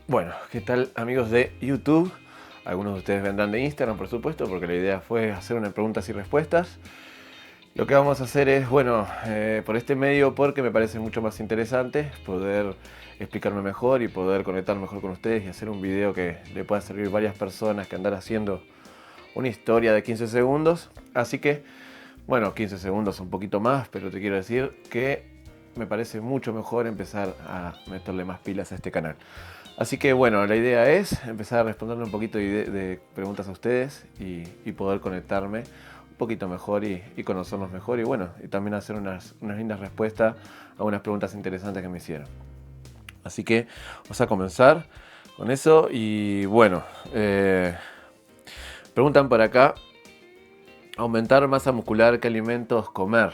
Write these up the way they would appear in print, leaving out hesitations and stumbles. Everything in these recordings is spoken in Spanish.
Bueno, ¿qué tal amigos de YouTube? Algunos de ustedes vendrán de Instagram, por supuesto, porque la idea fue hacer una preguntas y respuestas. Lo que vamos a hacer es, bueno, por este medio, porque me parece mucho más interesante poder explicarme mejor y poder conectar mejor con ustedes y hacer un video que le pueda servir a varias personas que andar haciendo una historia de 15 segundos. Así que, bueno, 15 segundos un poquito más, pero te quiero decir que me parece mucho mejor empezar a meterle más pilas a este canal. Así que bueno, la idea es empezar a responderle un poquito de preguntas a ustedes y poder conectarme un poquito mejor y conocernos mejor y bueno, y también hacer unas lindas respuestas a unas preguntas interesantes que me hicieron. Así que vamos a comenzar con eso y bueno, preguntan por acá, aumentar masa muscular, ¿qué alimentos comer?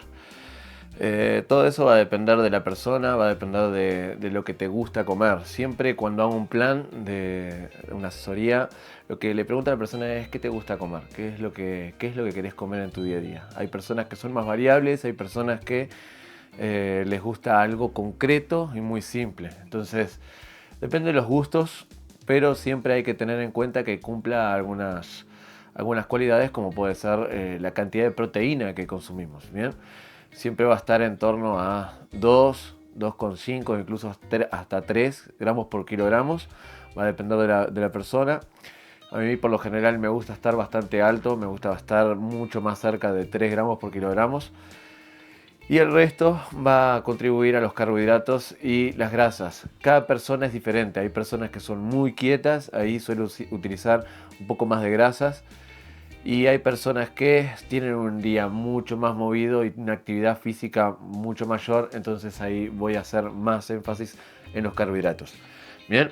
Todo eso va a depender de la persona, va a depender de lo que te gusta comer. Siempre cuando hago un plan de una asesoría, lo que le pregunto a la persona es qué te gusta comer, qué es lo que querés comer en tu día a día. Hay personas que son más variables, hay personas que les gusta algo concreto y muy simple. Entonces, depende de los gustos, pero siempre hay que tener en cuenta que cumpla algunas cualidades como puede ser la cantidad de proteína que consumimos. ¿Bien? Siempre va a estar en torno a 2,5, incluso hasta 3 gramos por kilogramos. Va a depender de la persona. A mí por lo general me gusta estar bastante alto, me gusta estar mucho más cerca de 3 gramos por kilogramos. Y el resto va a contribuir a los carbohidratos y las grasas. Cada persona es diferente. Hay personas que son muy quietas, ahí suelo utilizar un poco más de grasas. Y hay personas que tienen un día mucho más movido y una actividad física mucho mayor, entonces ahí voy a hacer más énfasis en los carbohidratos. Bien,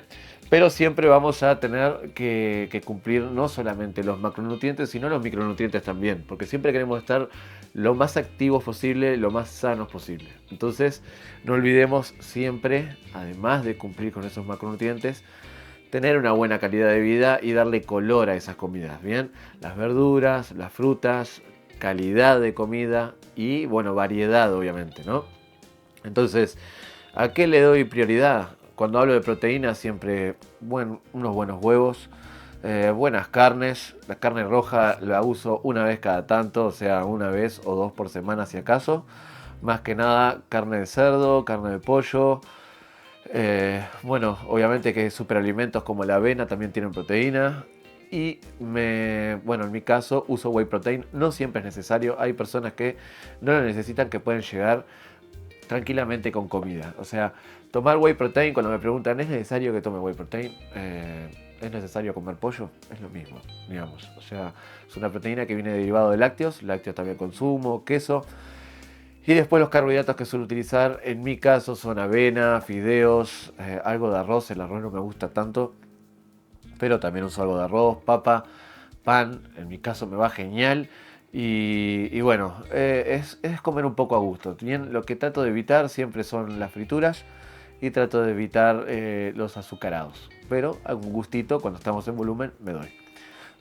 pero siempre vamos a tener que cumplir no solamente los macronutrientes, sino los micronutrientes también, porque siempre queremos estar lo más activos posible, lo más sanos posible. Entonces, no olvidemos siempre, además de cumplir con esos macronutrientes, tener una buena calidad de vida y darle color a esas comidas, ¿bien? Las verduras, las frutas, calidad de comida y, bueno, variedad, obviamente, ¿no? Entonces, ¿a qué le doy prioridad? Cuando hablo de proteínas, siempre unos buenos huevos, buenas carnes. La carne roja la uso una vez cada tanto, o sea, una vez o dos por semana si acaso. Más que nada carne de cerdo, carne de pollo, bueno, obviamente que superalimentos como la avena también tienen proteína. Y bueno, en mi caso uso whey protein. No siempre es necesario. Hay personas que no lo necesitan, que pueden llegar tranquilamente con comida. O sea, tomar whey protein, cuando me preguntan, ¿es necesario que tome whey protein? ¿Es necesario comer pollo? Es lo mismo, digamos. O sea, es una proteína que viene derivado de lácteos. Lácteos también consumo, queso. Y después los carbohidratos que suelo utilizar, en mi caso, son avena, fideos, algo de arroz. El arroz no me gusta tanto, pero también uso algo de arroz, papa, pan. En mi caso me va genial. Y bueno, es comer un poco a gusto. Bien, lo que trato de evitar siempre son las frituras y trato de evitar los azucarados. Pero algún gustito, cuando estamos en volumen, me doy.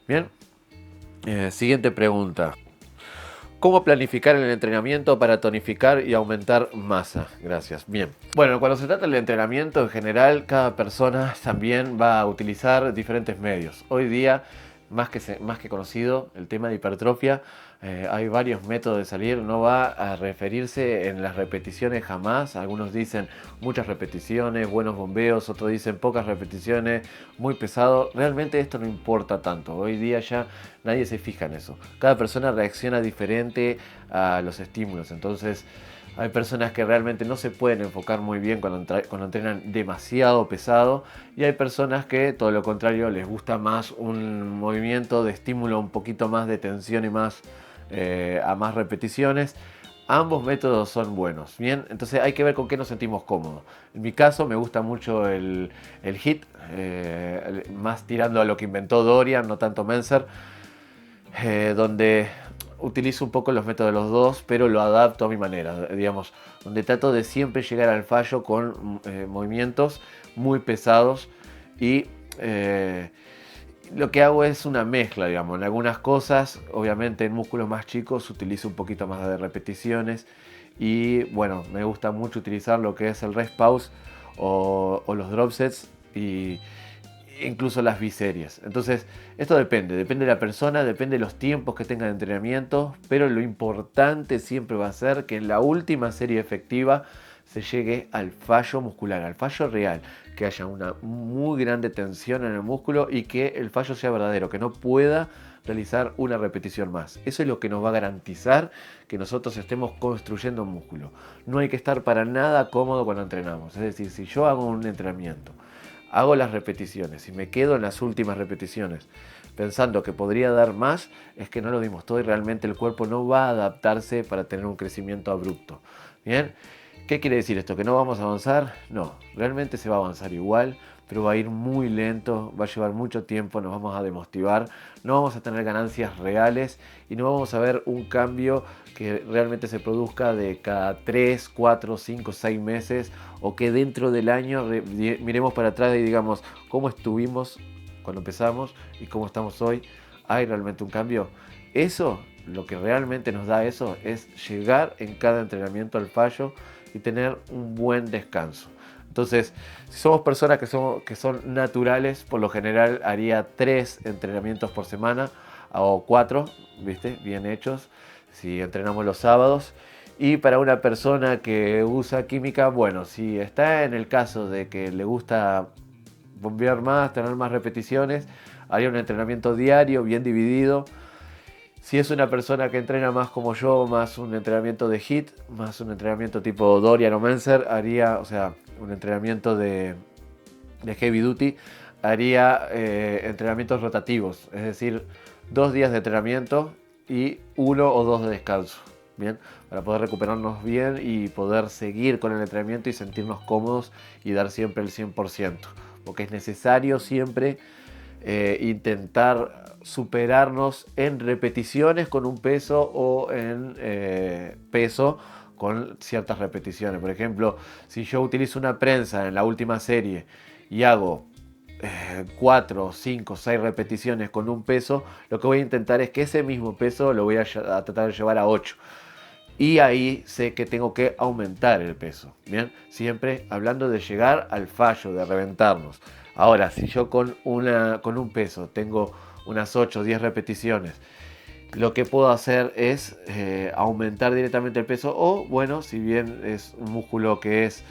Bien, siguiente pregunta. ¿Cómo planificar el entrenamiento para tonificar y aumentar masa? Gracias. Bien. Bueno, cuando se trata del entrenamiento en general, cada persona también va a utilizar diferentes medios. Hoy día, más que conocido, el tema de hipertrofia, hay varios métodos de salir. No va a referirse en las repeticiones jamás. Algunos dicen muchas repeticiones, buenos bombeos, otros dicen pocas repeticiones, muy pesado. Realmente esto no importa tanto. Hoy día ya nadie se fija en eso. Cada persona reacciona diferente a los estímulos. Entonces, hay personas que realmente no se pueden enfocar muy bien cuando entrenan demasiado pesado. Y hay personas que, todo lo contrario, les gusta más un movimiento de estímulo, un poquito más de tensión y más a más repeticiones. Ambos métodos son buenos, ¿bien? Entonces hay que ver con qué nos sentimos cómodos. En mi caso me gusta mucho el HIIT, más tirando a lo que inventó Dorian, no tanto Menzer, donde utilizo un poco los métodos de los dos, pero lo adapto a mi manera, digamos, donde trato de siempre llegar al fallo con movimientos muy pesados y lo que hago es una mezcla, digamos. En algunas cosas, obviamente en músculos más chicos utilizo un poquito más de repeticiones y bueno, me gusta mucho utilizar lo que es el rest pause o los drop sets incluso las biseries. Entonces, esto depende de la persona, depende de los tiempos que tenga de entrenamiento, pero lo importante siempre va a ser que en la última serie efectiva se llegue al fallo muscular, al fallo real, que haya una muy grande tensión en el músculo y que el fallo sea verdadero, que no pueda realizar una repetición más. Eso es lo que nos va a garantizar que nosotros estemos construyendo un músculo. No hay que estar para nada cómodo cuando entrenamos. Es decir, si yo hago un entrenamiento, hago las repeticiones y me quedo en las últimas repeticiones pensando que podría dar más, es que no lo dimos todo y realmente el cuerpo no va a adaptarse para tener un crecimiento abrupto. Bien, ¿qué quiere decir esto? ¿Que no vamos a avanzar? No, realmente se va a avanzar igual, pero va a ir muy lento, va a llevar mucho tiempo, nos vamos a demotivar, no vamos a tener ganancias reales y no vamos a ver un cambio que realmente se produzca de cada 3, 4, 5, 6 meses o que dentro del año miremos para atrás y digamos cómo estuvimos cuando empezamos y cómo estamos hoy. ¿Hay realmente un cambio? Eso, lo que realmente nos da eso es llegar en cada entrenamiento al fallo y tener un buen descanso. Entonces, si somos personas que son naturales, por lo general haría 3 entrenamientos por semana o 4, ¿viste? Bien hechos, si entrenamos los sábados. Y para una persona que usa química, bueno, si está en el caso de que le gusta bombear más, tener más repeticiones, haría un entrenamiento diario, bien dividido. Si es una persona que entrena más como yo, más un entrenamiento de HIIT, más un entrenamiento tipo Dorian o Menzer, haría, o sea, un entrenamiento de heavy duty, haría entrenamientos rotativos, es decir, 2 días de entrenamiento y 1 o 2 de descanso, ¿bien? Para poder recuperarnos bien y poder seguir con el entrenamiento y sentirnos cómodos y dar siempre el 100%, porque es necesario siempre intentar superarnos en repeticiones con un peso o en peso con ciertas repeticiones. Por ejemplo, si yo utilizo una prensa en la última serie y hago 4, 5, 6 repeticiones con un peso, lo que voy a intentar es que ese mismo peso lo voy a tratar de llevar a 8. Y ahí sé que tengo que aumentar el peso. Bien, siempre hablando de llegar al fallo, de reventarnos. Ahora, si yo con un peso tengo unas 8 o 10 repeticiones, lo que puedo hacer es aumentar directamente el peso o, bueno, si bien es un músculo que es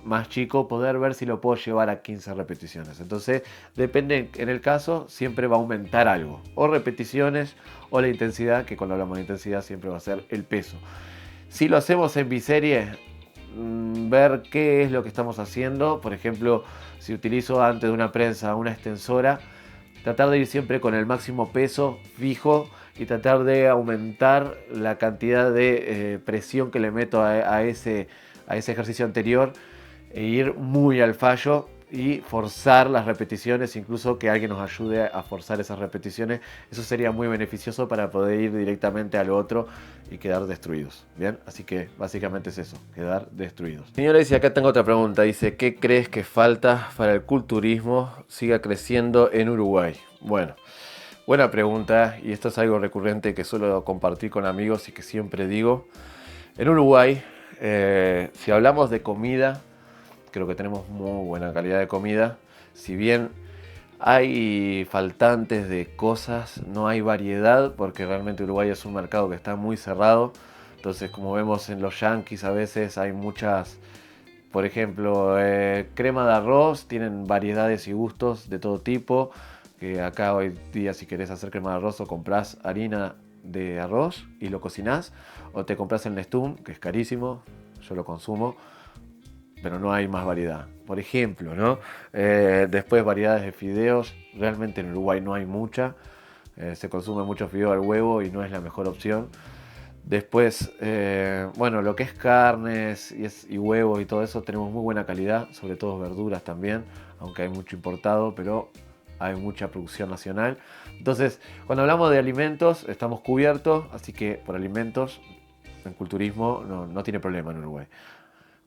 más chico, poder ver si lo puedo llevar a 15 repeticiones. Entonces, depende, en el caso, siempre va a aumentar algo, o repeticiones o la intensidad, que cuando hablamos de intensidad siempre va a ser el peso. Si lo hacemos en biserie, ver qué es lo que estamos haciendo. Por ejemplo, si utilizo antes de una prensa una extensora, tratar de ir siempre con el máximo peso fijo y tratar de aumentar la cantidad de presión que le meto a ese ejercicio anterior e ir muy al fallo y forzar las repeticiones, incluso que alguien nos ayude a forzar esas repeticiones. Eso sería muy beneficioso para poder ir directamente al otro y quedar destruidos. Bien, así que básicamente es eso, quedar destruidos. Señores, y acá tengo otra pregunta. Dice, ¿qué crees que falta para el culturismo siga creciendo en Uruguay? Bueno, buena pregunta, y esto es algo recurrente que suelo compartir con amigos y que siempre digo. En Uruguay, si hablamos de comida, creo que tenemos muy buena calidad de comida. Si bien hay faltantes de cosas, no hay variedad, porque realmente Uruguay es un mercado que está muy cerrado. Entonces, como vemos en los yanquis, a veces hay muchas, por ejemplo, crema de arroz, tienen variedades y gustos de todo tipo. Que acá hoy día, si querés hacer crema de arroz, o comprás harina de arroz y lo cocinás, o te compras el Nestum, que es carísimo, yo lo consumo, pero no hay más variedad. Por ejemplo, ¿no? Después variedades de fideos, realmente en Uruguay no hay mucha, se consume mucho fideo al huevo y no es la mejor opción. Después, bueno, lo que es carnes y huevos y todo eso, tenemos muy buena calidad, sobre todo verduras también, aunque hay mucho importado, pero hay mucha producción nacional. Entonces, cuando hablamos de alimentos, estamos cubiertos, así que por alimentos, en culturismo no tiene problema en Uruguay.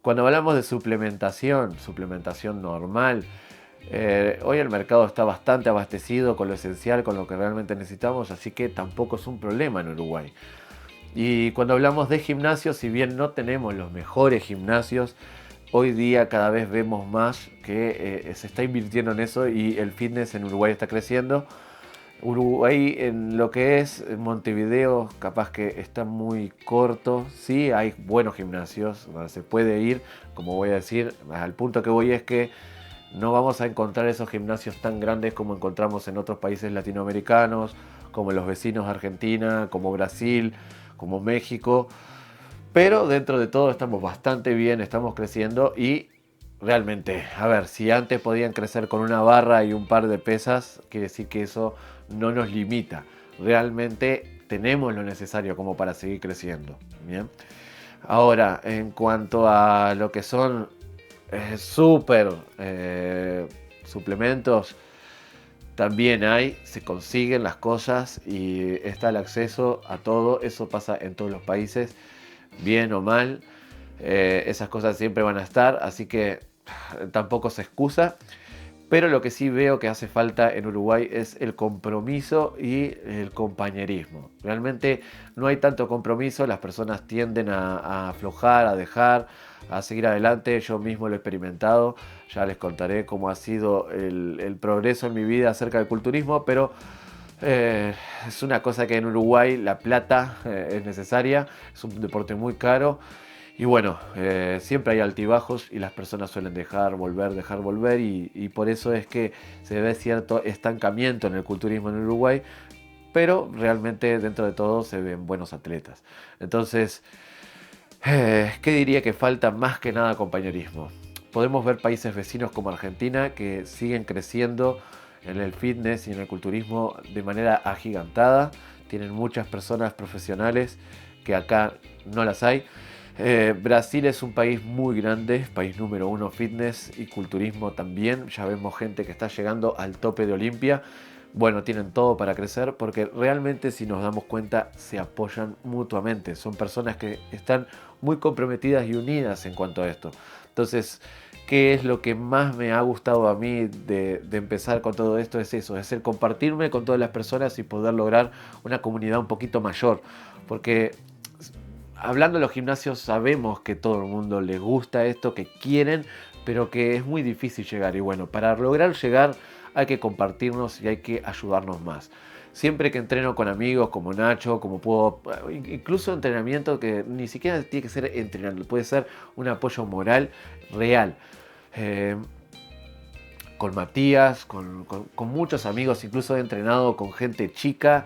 Cuando hablamos de suplementación normal, hoy el mercado está bastante abastecido con lo esencial, con lo que realmente necesitamos, así que tampoco es un problema en Uruguay. Y cuando hablamos de gimnasios, si bien no tenemos los mejores gimnasios, hoy día cada vez vemos más que se está invirtiendo en eso y el fitness en Uruguay está creciendo. Uruguay en lo que es Montevideo capaz que está muy corto, sí hay buenos gimnasios donde se puede ir, como voy a decir, al punto que voy es que no vamos a encontrar esos gimnasios tan grandes como encontramos en otros países latinoamericanos, como los vecinos de Argentina, como Brasil, como México, pero dentro de todo estamos bastante bien, estamos creciendo y realmente, a ver, si antes podían crecer con una barra y un par de pesas, quiere decir que eso no nos limita. Realmente tenemos lo necesario como para seguir creciendo. Bien. Ahora, en cuanto a lo que son súper suplementos, también hay, se consiguen las cosas y está el acceso a todo. Eso pasa en todos los países, bien o mal. Esas cosas siempre van a estar, así que tampoco se excusa. Pero lo que sí veo que hace falta en Uruguay es el compromiso y el compañerismo. Realmente no hay tanto compromiso, las personas tienden a aflojar, a dejar, a seguir adelante. Yo mismo lo he experimentado, ya les contaré cómo ha sido el progreso en mi vida acerca del culturismo, pero es una cosa que en Uruguay la plata es necesaria, es un deporte muy caro. Y bueno, siempre hay altibajos y las personas suelen dejar volver y por eso es que se ve cierto estancamiento en el culturismo en Uruguay, pero realmente dentro de todo se ven buenos atletas. Entonces, ¿qué diría que falta más que nada compañerismo? Podemos ver países vecinos como Argentina que siguen creciendo en el fitness y en el culturismo de manera agigantada. Tienen muchas personas profesionales que acá no las hay. Brasil es un país muy grande, país número uno fitness y culturismo también. Ya vemos gente que está llegando al tope de Olimpia. Bueno, tienen todo para crecer porque realmente si nos damos cuenta se apoyan mutuamente. Son personas que están muy comprometidas y unidas en cuanto a esto. Entonces, ¿qué es lo que más me ha gustado a mí de empezar con todo esto? Es eso, es el compartirme con todas las personas y poder lograr una comunidad un poquito mayor. Porque hablando de los gimnasios sabemos que todo el mundo les gusta esto, que quieren, pero que es muy difícil llegar. Y bueno, para lograr llegar hay que compartirnos y hay que ayudarnos más. Siempre que entreno con amigos como Nacho, como puedo, incluso entrenamiento que ni siquiera tiene que ser entrenando, puede ser un apoyo moral real. Eh, con Matías, con muchos amigos, incluso he entrenado con gente chica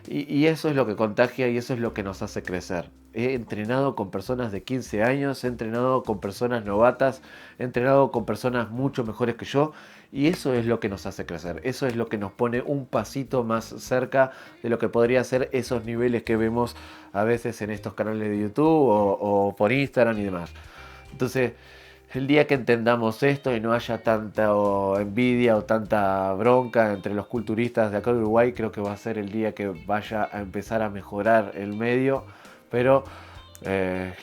y eso es lo que contagia y eso es lo que nos hace crecer. He entrenado con personas de 15 años, he entrenado con personas novatas, he entrenado con personas mucho mejores que yo y eso es lo que nos hace crecer. Eso es lo que nos pone un pasito más cerca de lo que podría ser esos niveles que vemos a veces en estos canales de YouTube o por Instagram y demás. Entonces, el día que entendamos esto y no haya tanta envidia o tanta bronca entre los culturistas de acá de Uruguay, creo que va a ser el día que vaya a empezar a mejorar el medio, pero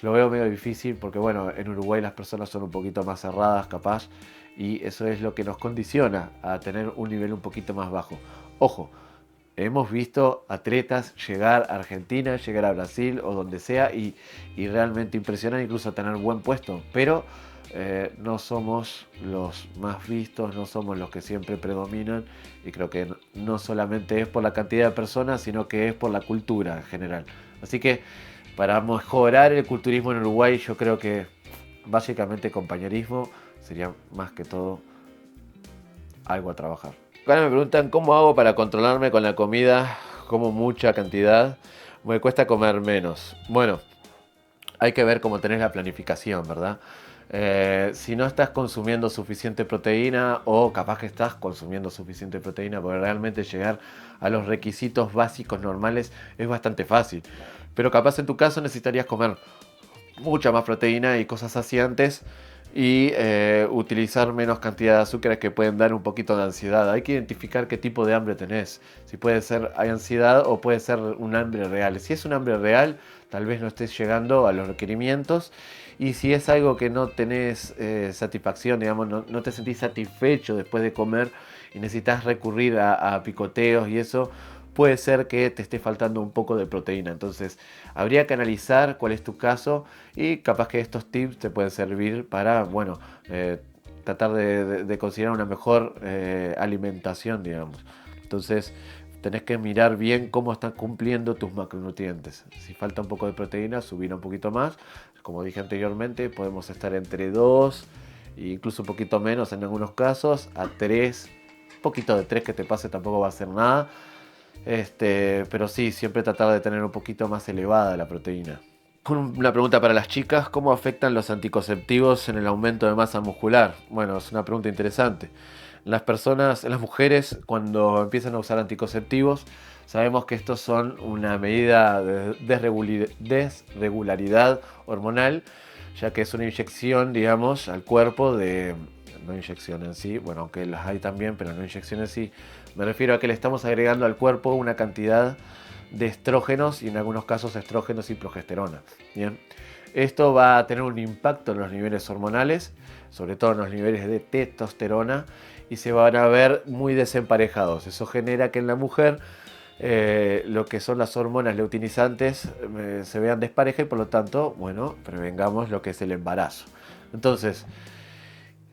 lo veo medio difícil porque bueno, en Uruguay las personas son un poquito más cerradas capaz y eso es lo que nos condiciona a tener un nivel un poquito más bajo. Ojo, hemos visto atletas llegar a Argentina, llegar a Brasil o donde sea y realmente impresionan, incluso tener buen puesto, pero no somos los más vistos, no somos los que siempre predominan y creo que no solamente es por la cantidad de personas, sino que es por la cultura en general. Así que para mejorar el culturismo en Uruguay yo creo que básicamente compañerismo sería más que todo algo a trabajar. Ahora me preguntan cómo hago para controlarme con la comida, como mucha cantidad, me cuesta comer menos. Bueno, hay que ver cómo tenés la planificación, ¿verdad? Si no estás consumiendo suficiente proteína o capaz que estás consumiendo suficiente proteína, porque realmente llegar a los requisitos básicos normales es bastante fácil. Pero capaz en tu caso necesitarías comer mucha más proteína y cosas saciantes y utilizar menos cantidad de azúcares que pueden dar un poquito de ansiedad. Hay que identificar qué tipo de hambre tenés. Si puede ser hay ansiedad o puede ser un hambre real. Si es un hambre real, tal vez no estés llegando a los requerimientos. Y si es algo que no tenés satisfacción, digamos, no te sentís satisfecho después de comer y necesitas recurrir a picoteos y eso, puede ser que te esté faltando un poco de proteína. Entonces habría que analizar cuál es tu caso y capaz que estos tips te pueden servir para, bueno, tratar de considerar una mejor alimentación, digamos. Entonces tenés que mirar bien cómo están cumpliendo tus macronutrientes. Si falta un poco de proteína, subir un poquito más. Como dije anteriormente, podemos estar entre 2 e incluso un poquito menos en algunos casos, a 3. Un poquito de 3 que te pase tampoco va a hacer nada. Pero sí, siempre tratar de tener un poquito más elevada la proteína. Una pregunta para las chicas: ¿cómo afectan los anticonceptivos en el aumento de masa muscular? Bueno, es una pregunta interesante. Las mujeres, cuando empiezan a usar anticonceptivos, sabemos que estos son una medida de desregularidad hormonal, ya que es una inyección, digamos, al cuerpo de... No inyección en sí, bueno, aunque las hay también, pero no inyección en sí. Me refiero a que le estamos agregando al cuerpo una cantidad de estrógenos y en algunos casos estrógenos y progesterona. Bien, esto va a tener un impacto en los niveles hormonales, sobre todo en los niveles de testosterona, y se van a ver muy desemparejados. Eso genera que en la mujer lo que son las hormonas luteinizantes se vean despareja y por lo tanto, bueno, prevengamos lo que es el embarazo. Entonces,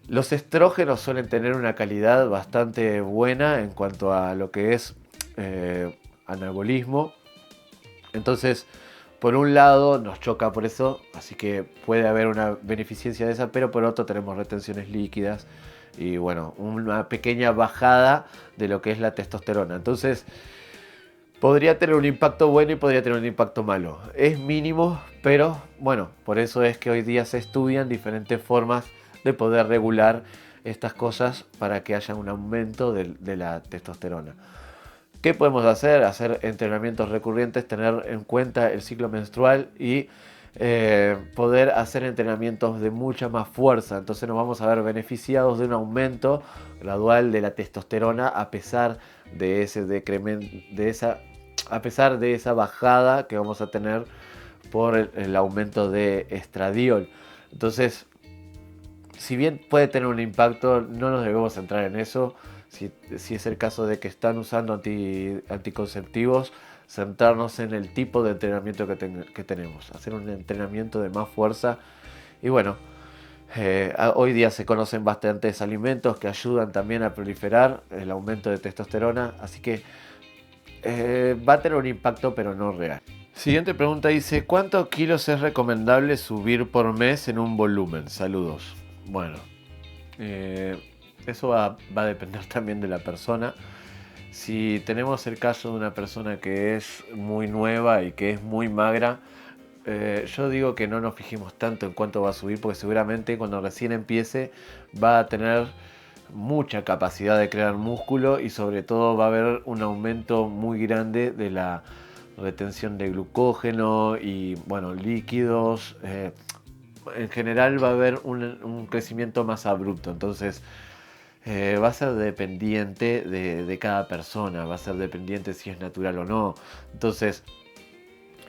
los estrógenos suelen tener una calidad bastante buena en cuanto a lo que es anabolismo. Entonces, por un lado nos choca por eso, así que puede haber una beneficencia de esa, pero por otro tenemos retenciones líquidas y bueno, una pequeña bajada de lo que es la testosterona. Entonces, podría tener un impacto bueno y podría tener un impacto malo. Es mínimo, pero bueno, por eso es que hoy día se estudian diferentes formas de poder regular estas cosas para que haya un aumento de la testosterona. ¿Qué podemos hacer? Hacer entrenamientos recurrentes, tener en cuenta el ciclo menstrual y poder hacer entrenamientos de mucha más fuerza. Entonces nos vamos a ver beneficiados de un aumento gradual de la testosterona a pesar de ese decremento, a pesar de esa bajada que vamos a tener por el aumento de estradiol. Entonces, si bien puede tener un impacto, no nos debemos centrar en eso. Si es el caso de que están usando anticonceptivos, centrarnos en el tipo de entrenamiento que tenemos, hacer un entrenamiento de más fuerza. Y bueno, hoy día se conocen bastantes alimentos que ayudan también a proliferar el aumento de testosterona, así que va a tener un impacto, pero no real. Siguiente pregunta dice: ¿cuántos kilos es recomendable subir por mes en un volumen? Saludos. Bueno, eso va a depender también de la persona. Si tenemos el caso de una persona que es muy nueva y que es muy magra, yo digo que no nos fijemos tanto en cuánto va a subir, porque seguramente cuando recién empiece va a tener mucha capacidad de crear músculo y sobre todo va a haber un aumento muy grande de la retención de glucógeno y bueno, líquidos. En general va a haber un crecimiento más abrupto. Entonces va a ser dependiente de cada persona, va a ser dependiente si es natural o no. Entonces,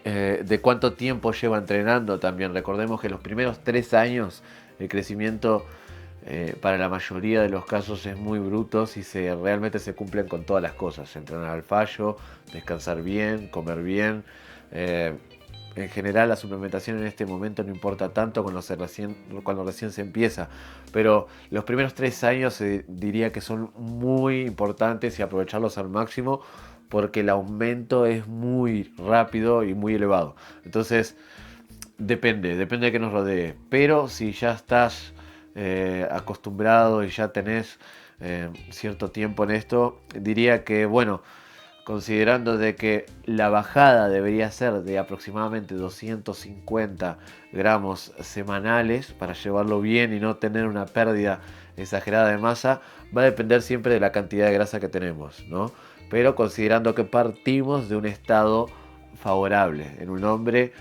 de cuánto tiempo lleva entrenando también. Recordemos que los primeros 3 años el crecimiento para la mayoría de los casos es muy bruto si realmente se cumplen con todas las cosas: entrenar al fallo, descansar bien, comer bien. En general la suplementación en este momento no importa tanto cuando recién se empieza, pero los primeros 3 años diría que son muy importantes y aprovecharlos al máximo, porque el aumento es muy rápido y muy elevado. Entonces depende de qué nos rodee, pero si ya estás acostumbrado y ya tenés cierto tiempo en esto, diría que bueno, considerando de que la bajada debería ser de aproximadamente 250 gramos semanales para llevarlo bien y no tener una pérdida exagerada de masa, va a depender siempre de la cantidad de grasa que tenemos, ¿no? Pero considerando que partimos de un estado favorable: en un hombre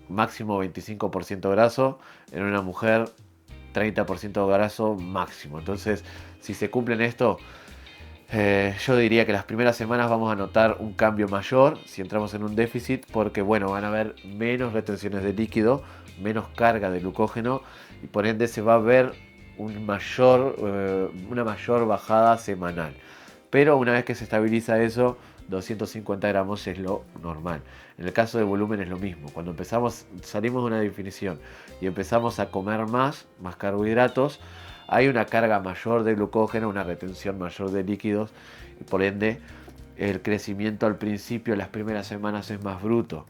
máximo 25% graso, en una mujer 30% graso máximo. Entonces, si se cumplen esto, yo diría que las primeras semanas vamos a notar un cambio mayor si entramos en un déficit, porque bueno, van a haber menos retenciones de líquido, menos carga de glucógeno y por ende se va a ver una mayor bajada semanal. Pero una vez que se estabiliza eso, 250 gramos es lo normal. En el caso de volumen es lo mismo. Cuando salimos de una definición y empezamos a comer más carbohidratos, hay una carga mayor de glucógeno, una retención mayor de líquidos, y por ende el crecimiento al principio, las primeras semanas, es más bruto,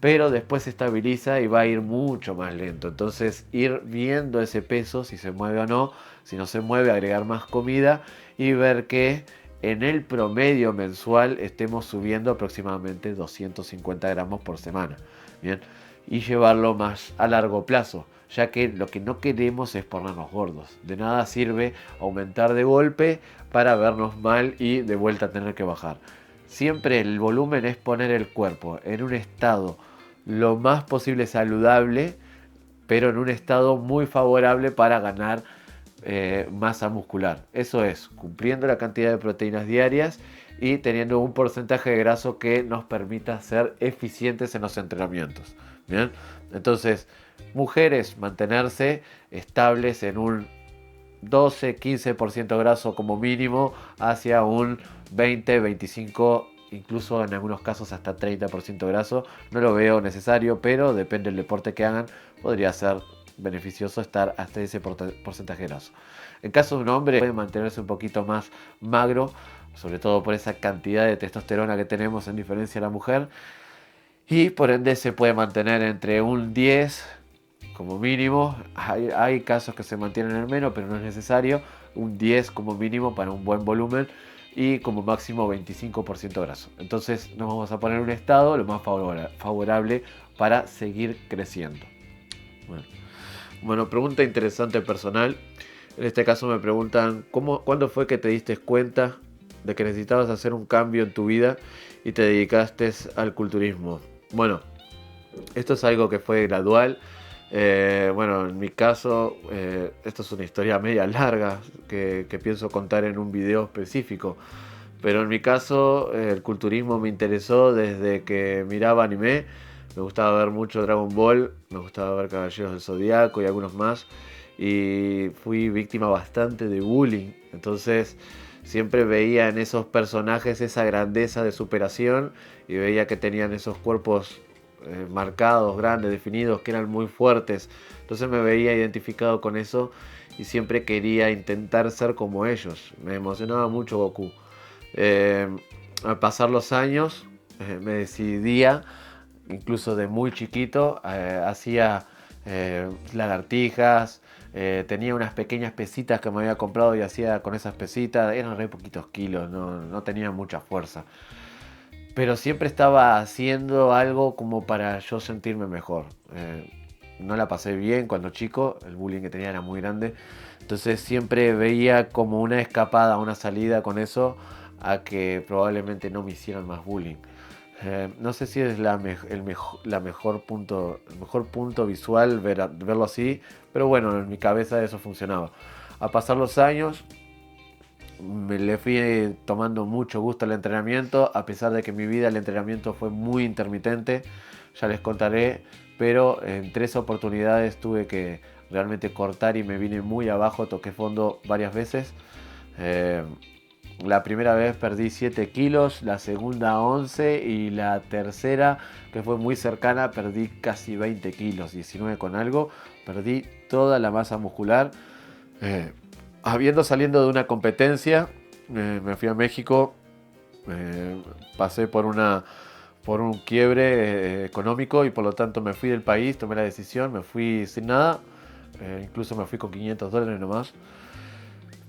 pero después se estabiliza y va a ir mucho más lento. Entonces ir viendo ese peso, si se mueve o no. Si no se mueve, agregar más comida y ver que en el promedio mensual estemos subiendo aproximadamente 250 gramos por semana. Bien, y llevarlo más a largo plazo, ya que lo que no queremos es ponernos gordos. De nada sirve aumentar de golpe para vernos mal y de vuelta tener que bajar. Siempre el volumen es poner el cuerpo en un estado lo más posible saludable, pero en un estado muy favorable para ganar masa muscular. Eso es, cumpliendo la cantidad de proteínas diarias y teniendo un porcentaje de graso que nos permita ser eficientes en los entrenamientos. Bien, entonces, mujeres, mantenerse estables en un 12-15% graso como mínimo, hacia un 20-25%, incluso en algunos casos hasta 30% graso. No lo veo necesario, pero depende del deporte que hagan, podría ser beneficioso estar hasta ese porcentaje graso. En caso de un hombre, puede mantenerse un poquito más magro, sobre todo por esa cantidad de testosterona que tenemos en diferencia a la mujer, y por ende se puede mantener entre un 10 como mínimo. Hay casos que se mantienen en menos, pero no es necesario. Un 10 como mínimo para un buen volumen, y como máximo 25% graso. Entonces nos vamos a poner en un estado lo más favorable para seguir creciendo. Bueno, pregunta interesante personal. En este caso me preguntan, ¿cuándo fue que te diste cuenta de que necesitabas hacer un cambio en tu vida y te dedicaste al culturismo? Bueno, esto es algo que fue gradual. Bueno, en mi caso, esto es una historia media larga que pienso contar en un video específico. Pero en mi caso, el culturismo me interesó desde que miraba anime. Me gustaba ver mucho Dragon Ball, me gustaba ver Caballeros del Zodiaco y algunos más. Y fui víctima bastante de bullying. Entonces siempre veía en esos personajes esa grandeza de superación, y veía que tenían esos cuerpos marcados, grandes, definidos, que eran muy fuertes. Entonces me veía identificado con eso y siempre quería intentar ser como ellos. Me emocionaba mucho Goku. Al pasar los años, me decidía, incluso de muy chiquito, hacía lagartijas. Tenía unas pequeñas pesitas que me había comprado y hacía con esas pesitas. Eran re poquitos kilos, no tenía mucha fuerza, pero siempre estaba haciendo algo como para yo sentirme mejor. No la pasé bien cuando chico, el bullying que tenía era muy grande, entonces siempre veía como una escapada, una salida con eso, a que probablemente no me hicieran más bullying. No sé si es el mejor punto visual verlo así, pero bueno, en mi cabeza eso funcionaba. A pasar los años, le fui tomando mucho gusto al entrenamiento, a pesar de que en mi vida el entrenamiento fue muy intermitente, ya les contaré, pero en 3 oportunidades tuve que realmente cortar y me vine muy abajo, toqué fondo varias veces. La primera vez perdí 7 kilos, la segunda 11, y la tercera, que fue muy cercana, perdí casi 20 kilos, 19 con algo, perdí toda la masa muscular. Habiendo saliendo de una competencia, me fui a México, pasé por un quiebre económico, y por lo tanto me fui del país, tomé la decisión, me fui sin nada, incluso me fui con $500 nomás.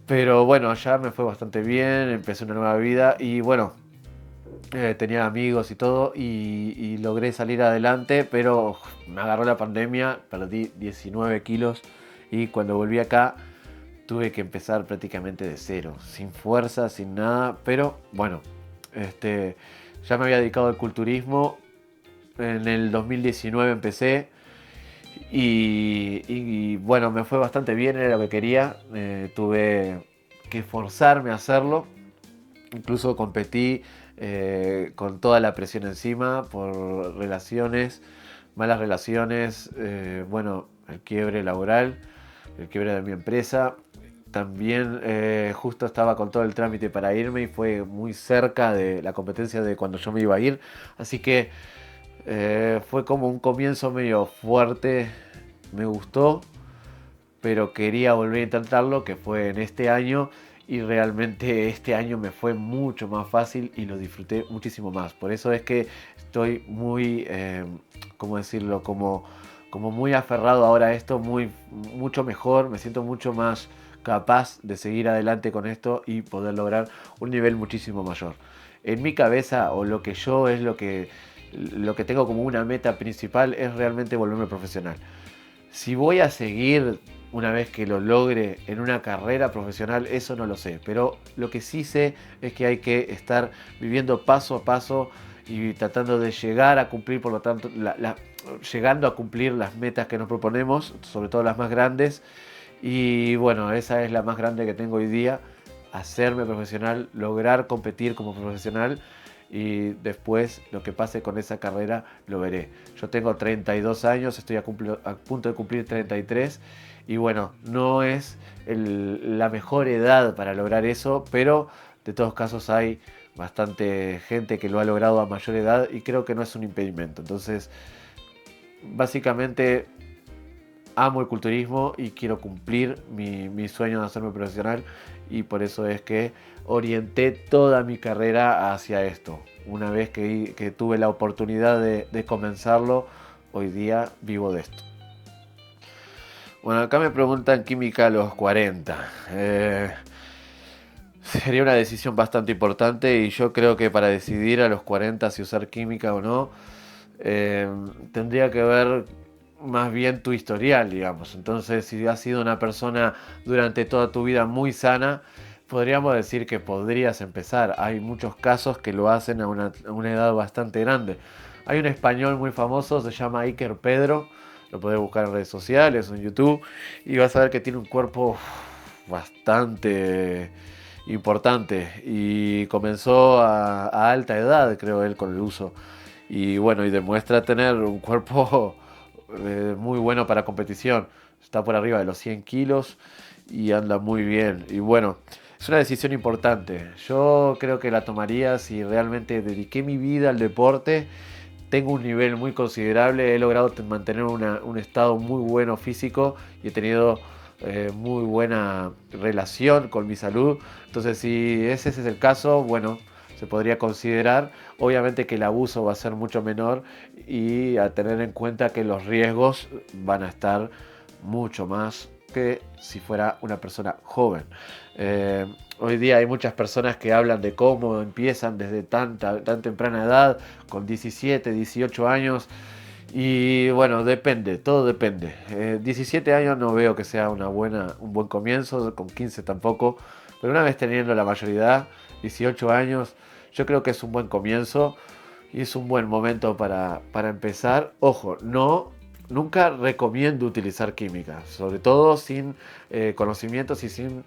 Pero bueno, allá me fue bastante bien, empecé una nueva vida y bueno, tenía amigos y todo, y logré salir adelante, pero me agarró la pandemia, perdí 19 kilos, y cuando volví acá tuve que empezar prácticamente de cero, sin fuerza, sin nada. Pero bueno, ya me había dedicado al culturismo. En el 2019 empecé y bueno, me fue bastante bien, era lo que quería. Tuve que forzarme a hacerlo. Incluso competí con toda la presión encima por relaciones, malas relaciones, bueno, el quiebre laboral, el quiebre de mi empresa. también justo estaba con todo el trámite para irme y fue muy cerca de la competencia de cuando yo me iba a ir. Así que fue como un comienzo medio fuerte. Me gustó, pero quería volver a intentarlo, que fue en este año. Y realmente este año me fue mucho más fácil y lo disfruté muchísimo más. Por eso es que estoy muy, ¿cómo decirlo? Como muy aferrado ahora a esto, mucho mejor. Me siento mucho más capaz de seguir adelante con esto y poder lograr un nivel muchísimo mayor. En mi cabeza, o lo que yo es lo que tengo como una meta principal, es realmente volverme profesional. Si voy a seguir una vez que lo logre en una carrera profesional, eso no lo sé. Pero lo que sí sé es que hay que estar viviendo paso a paso y tratando de llegar a cumplir, por lo tanto, llegando a cumplir las metas que nos proponemos, sobre todo las más grandes. Y bueno, esa es la más grande que tengo hoy día: hacerme profesional, lograr competir como profesional, y después lo que pase con esa carrera lo veré. Yo tengo 32 años, estoy a punto de cumplir 33 y bueno, no es la mejor edad para lograr eso, pero de todos casos hay bastante gente que lo ha logrado a mayor edad y creo que no es un impedimento. Entonces, básicamente amo el culturismo y quiero cumplir mi sueño de hacerme profesional, y por eso es que orienté toda mi carrera hacia esto. Una vez que tuve la oportunidad de comenzarlo, hoy día vivo de esto. Bueno, acá me preguntan química a los 40. Sería una decisión bastante importante y yo creo que para decidir a los 40 si usar química o no, tendría que ver más bien tu historial, digamos. Entonces, si has sido una persona durante toda tu vida muy sana, podríamos decir que podrías empezar. Hay muchos casos que lo hacen a una edad bastante grande. Hay un español muy famoso, se llama Iker Pedro, lo podés buscar en redes sociales o en YouTube, y vas a ver que tiene un cuerpo bastante importante y comenzó a alta edad, creo él, con el uso. Y bueno, y demuestra tener un cuerpo muy bueno para competición. Está por arriba de los 100 kilos y anda muy bien. Y bueno, es una decisión importante. Yo creo que la tomaría si realmente dediqué mi vida al deporte. Tengo un nivel muy considerable, he logrado mantener un estado muy bueno físico y he tenido muy buena relación con mi salud. Entonces, si ese es el caso, bueno, se podría considerar. Obviamente que el abuso va a ser mucho menor y a tener en cuenta que los riesgos van a estar mucho más que si fuera una persona joven. Hoy día hay muchas personas que hablan de cómo empiezan desde tan temprana edad, con 17, 18 años. Y bueno, depende, todo depende. 17 años no veo que sea un buen comienzo, con 15 tampoco. Pero una vez teniendo la mayoría, 18 años, yo creo que es un buen comienzo y es un buen momento para empezar. Ojo, nunca recomiendo utilizar química, sobre todo sin conocimientos y sin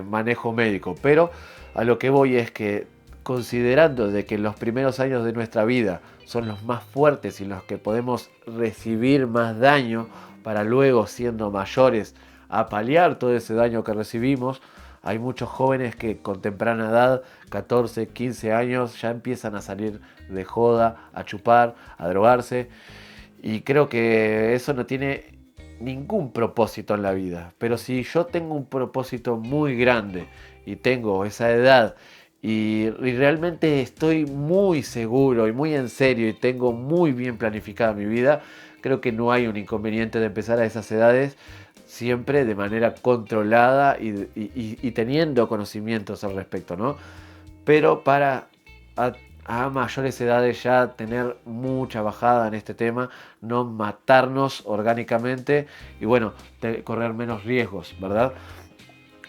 manejo médico. Pero a lo que voy es que, considerando de que los primeros años de nuestra vida son los más fuertes y los que podemos recibir más daño para luego, siendo mayores, a paliar todo ese daño que recibimos, hay muchos jóvenes que con temprana edad, 14, 15 años, ya empiezan a salir de joda, a chupar, a drogarse. Y creo que eso no tiene ningún propósito en la vida. Pero si yo tengo un propósito muy grande y tengo esa edad y realmente estoy muy seguro y muy en serio y tengo muy bien planificada mi vida, creo que no hay un inconveniente de empezar a esas edades, siempre de manera controlada y teniendo conocimientos al respecto, ¿no? Pero para a mayores edades ya tener mucha bajada en este tema, no matarnos orgánicamente y bueno, correr menos riesgos, ¿verdad?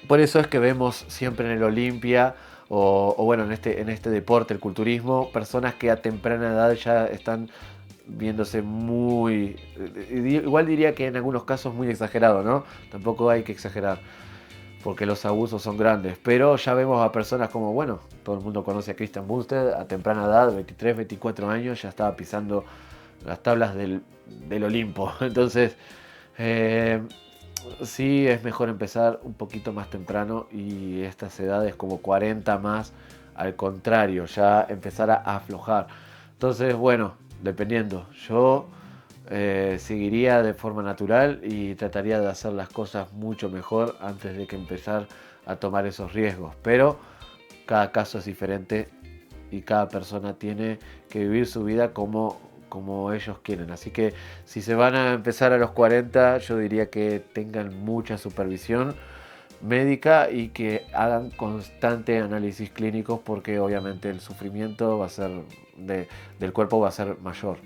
Por eso es que vemos siempre en el Olimpia o bueno, en este deporte, el culturismo, personas que a temprana edad ya están viéndose muy, igual diría que en algunos casos muy exagerado, ¿no? Tampoco hay que exagerar, porque los abusos son grandes. Pero ya vemos a personas como, bueno, todo el mundo conoce a Christian Bumstead, a temprana edad, 23, 24 años, ya estaba pisando las tablas del Olimpo. Entonces, sí es mejor empezar un poquito más temprano y estas edades como 40 más, al contrario, ya empezar a aflojar. Entonces, bueno, dependiendo, yo seguiría de forma natural y trataría de hacer las cosas mucho mejor antes de que empezar a tomar esos riesgos. Pero cada caso es diferente y cada persona tiene que vivir su vida como ellos quieren. Así que si se van a empezar a los 40, yo diría que tengan mucha supervisión médica y que hagan constante análisis clínicos porque obviamente el sufrimiento va a ser del cuerpo va a ser mayor.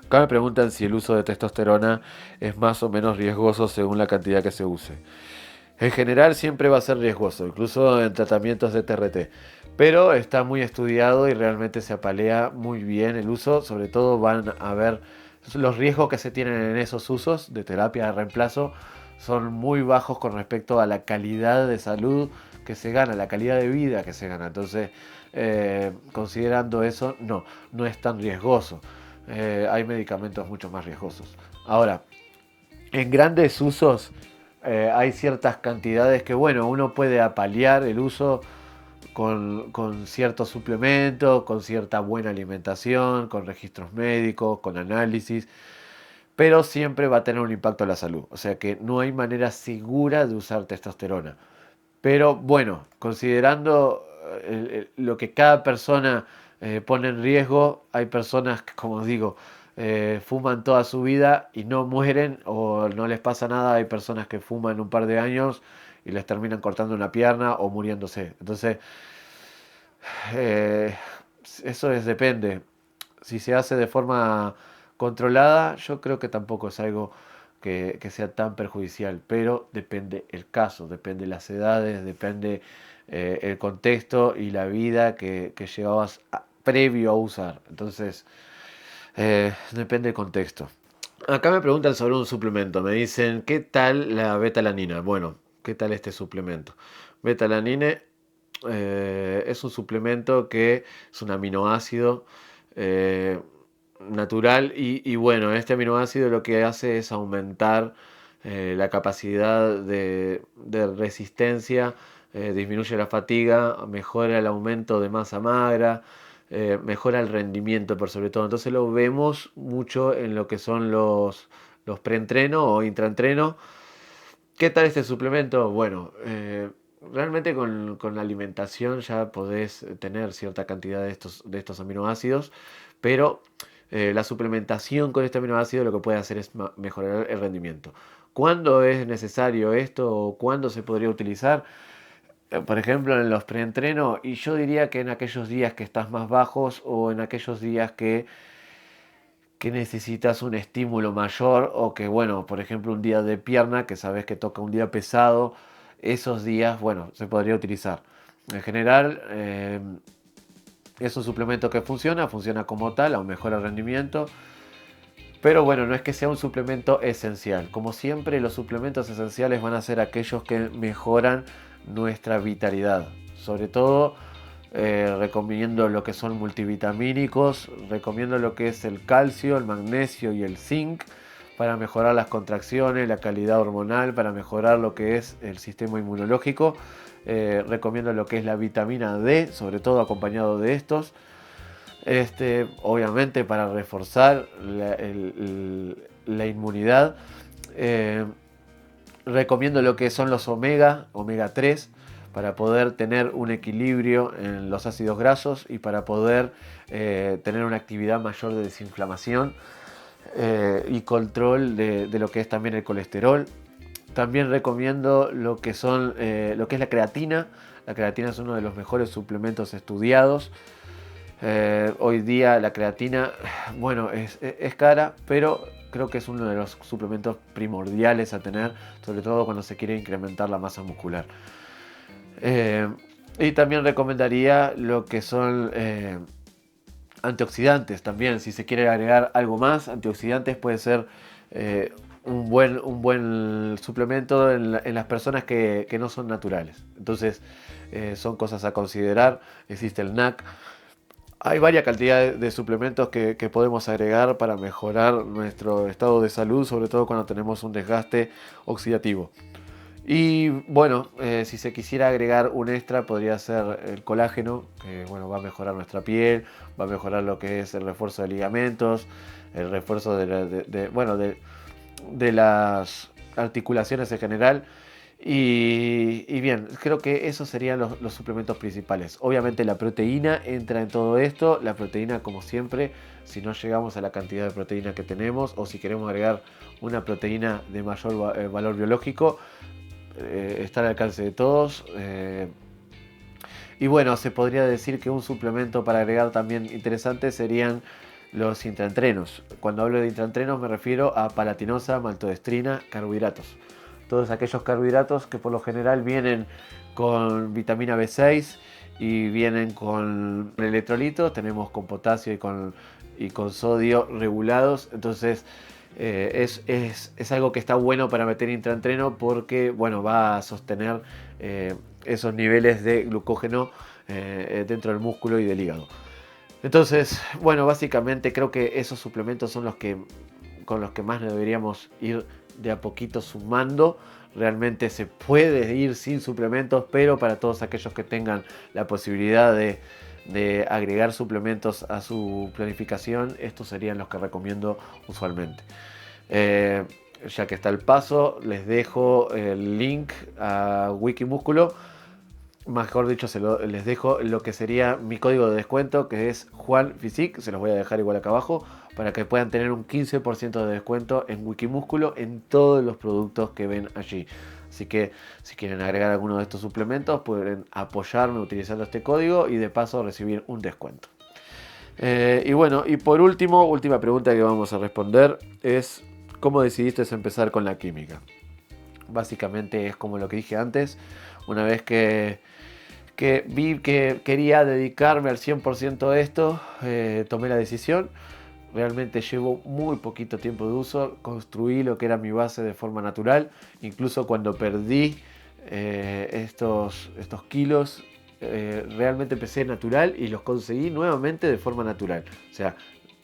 Acá me preguntan si el uso de testosterona es más o menos riesgoso según la cantidad que se use. En general siempre va a ser riesgoso, incluso en tratamientos de TRT. Pero está muy estudiado y realmente se apalea muy bien el uso. Sobre todo van a ver los riesgos que se tienen en esos usos de terapia de reemplazo. Son muy bajos con respecto a la calidad de salud que se gana, la calidad de vida que se gana. Entonces, considerando eso, no es tan riesgoso. Hay medicamentos mucho más riesgosos. Ahora, en grandes usos hay ciertas cantidades que, bueno, uno puede apalear el uso con ciertos suplementos, con cierta buena alimentación, con registros médicos, con análisis, pero siempre va a tener un impacto en la salud. O sea que no hay manera segura de usar testosterona. Pero bueno, considerando lo que cada persona pone en riesgo, hay personas que, como digo, fuman toda su vida y no mueren o no les pasa nada. Hay personas que fuman un par de años y les terminan cortando una pierna o muriéndose. Entonces, eh, eso depende. Si se hace de forma controlada, yo creo que tampoco es algo que sea tan perjudicial, pero depende el caso, depende las edades, depende el contexto y la vida que llevabas previo a usar. Entonces, depende del contexto. Acá me preguntan sobre un suplemento. Me dicen, ¿qué tal la betalanina? Bueno, ¿qué tal este suplemento? Betalanine es un suplemento que es un aminoácido eh, natural y bueno, este aminoácido lo que hace es aumentar la capacidad de resistencia, disminuye la fatiga, mejora el aumento de masa magra, mejora el rendimiento por sobre todo. Entonces lo vemos mucho en lo que son los preentrenos o intraentrenos. ¿Qué tal este suplemento? Bueno, realmente con la alimentación ya podés tener cierta cantidad de estos aminoácidos, pero la suplementación con este aminoácido lo que puede hacer es mejorar el rendimiento. ¿Cuándo es necesario esto o cuándo se podría utilizar? Por ejemplo, en los preentrenos, y yo diría que en aquellos días que estás más bajos o en aquellos días que necesitas un estímulo mayor o que, bueno, por ejemplo, un día de pierna, que sabes que toca un día pesado, esos días, bueno, se podría utilizar. En general, es un suplemento que funciona como tal, aún mejora el rendimiento, pero bueno, no es que sea un suplemento esencial. Como siempre, los suplementos esenciales van a ser aquellos que mejoran nuestra vitalidad. Sobre todo, recomiendo lo que son multivitamínicos, recomiendo lo que es el calcio, el magnesio y el zinc para mejorar las contracciones, la calidad hormonal, para mejorar lo que es el sistema inmunológico. Recomiendo lo que es la vitamina D, sobre todo acompañado de estos. Obviamente para reforzar la inmunidad. Eh, Recomiendo lo que son los omega 3, para poder tener un equilibrio en los ácidos grasos y para poder tener una actividad mayor de desinflamación y control de lo que es también el colesterol. También recomiendo lo que es la creatina. La creatina es uno de los mejores suplementos estudiados. Hoy día la creatina, bueno, es cara, pero creo que es uno de los suplementos primordiales a tener, sobre todo cuando se quiere incrementar la masa muscular. Eh, y también recomendaría lo que son antioxidantes también. Si se quiere agregar algo más, antioxidantes puede ser un buen suplemento en las personas que no son naturales. Entonces, son cosas a considerar. Existe el NAC. Hay varias cantidades de suplementos que podemos agregar para mejorar nuestro estado de salud, sobre todo cuando tenemos un desgaste oxidativo. Y bueno, si se quisiera agregar un extra, podría ser el colágeno, que bueno, va a mejorar nuestra piel, va a mejorar lo que es el refuerzo de ligamentos, el refuerzo de las articulaciones en general. Y bien, creo que esos serían los suplementos principales. Obviamente la proteína entra en todo esto. La proteína, como siempre, si no llegamos a la cantidad de proteína que tenemos o si queremos agregar una proteína de mayor valor biológico, está al alcance de todos. Y bueno, se podría decir que un suplemento para agregar también interesante serían los intraentrenos. Cuando hablo de intraentrenos me refiero a palatinosa, maltodextrina, carbohidratos. Todos aquellos carbohidratos que por lo general vienen con vitamina B6 y vienen con electrolitos, tenemos con potasio y con sodio regulados. Entonces es algo que está bueno para meter intraentreno porque bueno, va a sostener esos niveles de glucógeno dentro del músculo y del hígado. Entonces, bueno, básicamente creo que esos suplementos son con los que más deberíamos ir de a poquito sumando. Realmente se puede ir sin suplementos, pero para todos aquellos que tengan la posibilidad de agregar suplementos a su planificación, estos serían los que recomiendo usualmente. Ya que está el paso, les dejo el link a Wikimúsculo. Mejor dicho, les dejo lo que sería mi código de descuento, que es JuanPhysique. Se los voy a dejar igual acá abajo, para que puedan tener un 15% de descuento en Wikimúsculo en todos los productos que ven allí. Así que si quieren agregar alguno de estos suplementos, pueden apoyarme utilizando este código y de paso recibir un descuento. Y bueno, y por último, última pregunta que vamos a responder es: ¿cómo decidiste empezar con la química? Básicamente es como lo que dije antes. Una vez que vi que quería dedicarme al 100% a esto, tomé la decisión. Realmente llevo muy poquito tiempo de uso. Construí lo que era mi base de forma natural. Incluso cuando perdí estos kilos, realmente empecé natural y los conseguí nuevamente de forma natural. O sea,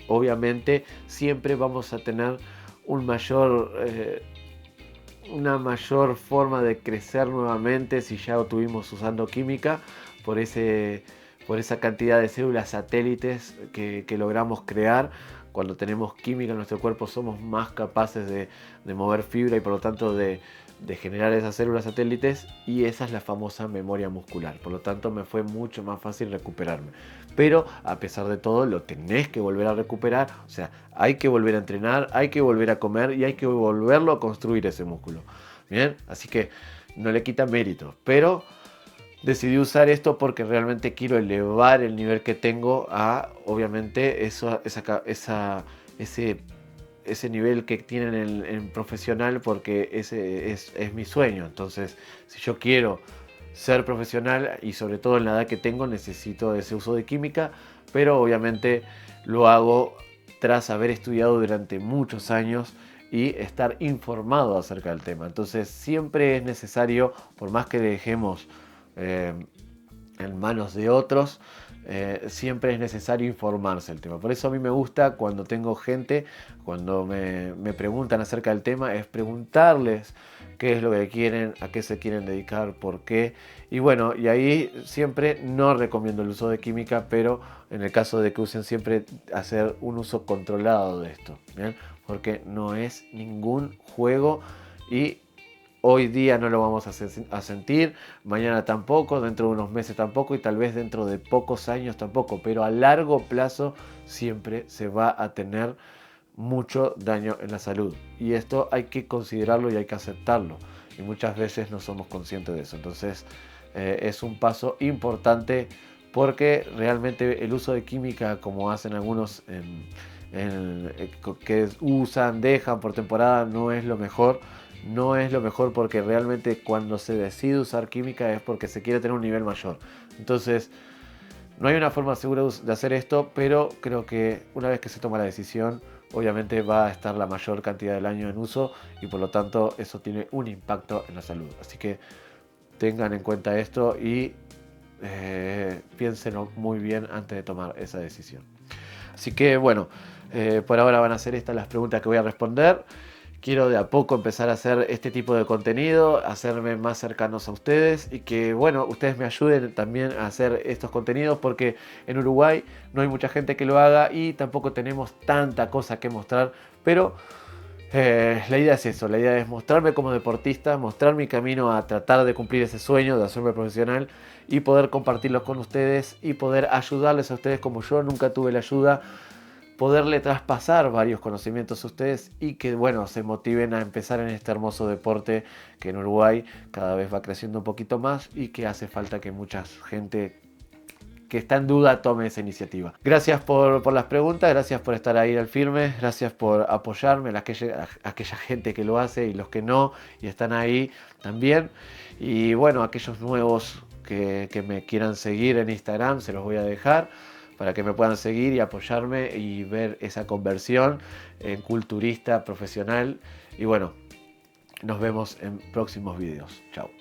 obviamente siempre vamos a tener una mayor forma de crecer nuevamente si ya estuvimos usando química por esa cantidad de células satélites que logramos crear. Cuando tenemos química en nuestro cuerpo somos más capaces de mover fibra y por lo tanto de generar esas células satélites, y esa es la famosa memoria muscular. Por lo tanto me fue mucho más fácil recuperarme. Pero a pesar de todo lo tenés que volver a recuperar. O sea, hay que volver a entrenar, hay que volver a comer y hay que volverlo a construir ese músculo. Bien, así que no le quita mérito, pero decidí usar esto porque realmente quiero elevar el nivel que tengo a, obviamente, ese nivel que tienen en profesional, porque ese es mi sueño. Entonces, si yo quiero ser profesional y sobre todo en la edad que tengo, necesito ese uso de química, pero obviamente lo hago tras haber estudiado durante muchos años y estar informado acerca del tema. Entonces siempre es necesario, por más que dejemos en manos de otros, siempre es necesario informarse del tema. Por eso a mí me gusta cuando tengo gente, cuando me preguntan acerca del tema, es preguntarles qué es lo que quieren, a qué se quieren dedicar, por qué. Y bueno, y ahí siempre no recomiendo el uso de química, pero en el caso de que usen, siempre hacer un uso controlado de esto, ¿bien? Porque no es ningún juego y hoy día no lo vamos a sentir, mañana tampoco, dentro de unos meses tampoco y tal vez dentro de pocos años tampoco, pero a largo plazo siempre se va a tener mucho daño en la salud, y esto hay que considerarlo y hay que aceptarlo, y muchas veces no somos conscientes de eso. Entonces es un paso importante, porque realmente el uso de química, como hacen algunos que usan, dejan por temporada, no es lo mejor. No es lo mejor, porque realmente cuando se decide usar química es porque se quiere tener un nivel mayor. Entonces no hay una forma segura de hacer esto, pero creo que una vez que se toma la decisión, obviamente va a estar la mayor cantidad del año en uso, y por lo tanto eso tiene un impacto en la salud. Así que tengan en cuenta esto y piénsenlo muy bien antes de tomar esa decisión. Así que bueno, por ahora van a ser estas las preguntas que voy a responder. Quiero de a poco empezar a hacer este tipo de contenido, hacerme más cercanos a ustedes y que, bueno, ustedes me ayuden también a hacer estos contenidos porque en Uruguay no hay mucha gente que lo haga y tampoco tenemos tanta cosa que mostrar, pero la idea es eso, la idea es mostrarme como deportista, mostrar mi camino a tratar de cumplir ese sueño de hacerme profesional y poder compartirlos con ustedes y poder ayudarles a ustedes como yo nunca tuve la ayuda, poderle traspasar varios conocimientos a ustedes y que, bueno, se motiven a empezar en este hermoso deporte que en Uruguay cada vez va creciendo un poquito más y que hace falta que mucha gente que está en duda tome esa iniciativa. Gracias por las preguntas, gracias por estar ahí al firme, gracias por apoyarme, aquella gente que lo hace y los que no, y están ahí también. Y bueno, aquellos nuevos que me quieran seguir en Instagram, se los voy a dejar para que me puedan seguir y apoyarme y ver esa conversión en culturista profesional. Y bueno, nos vemos en próximos videos. Chao.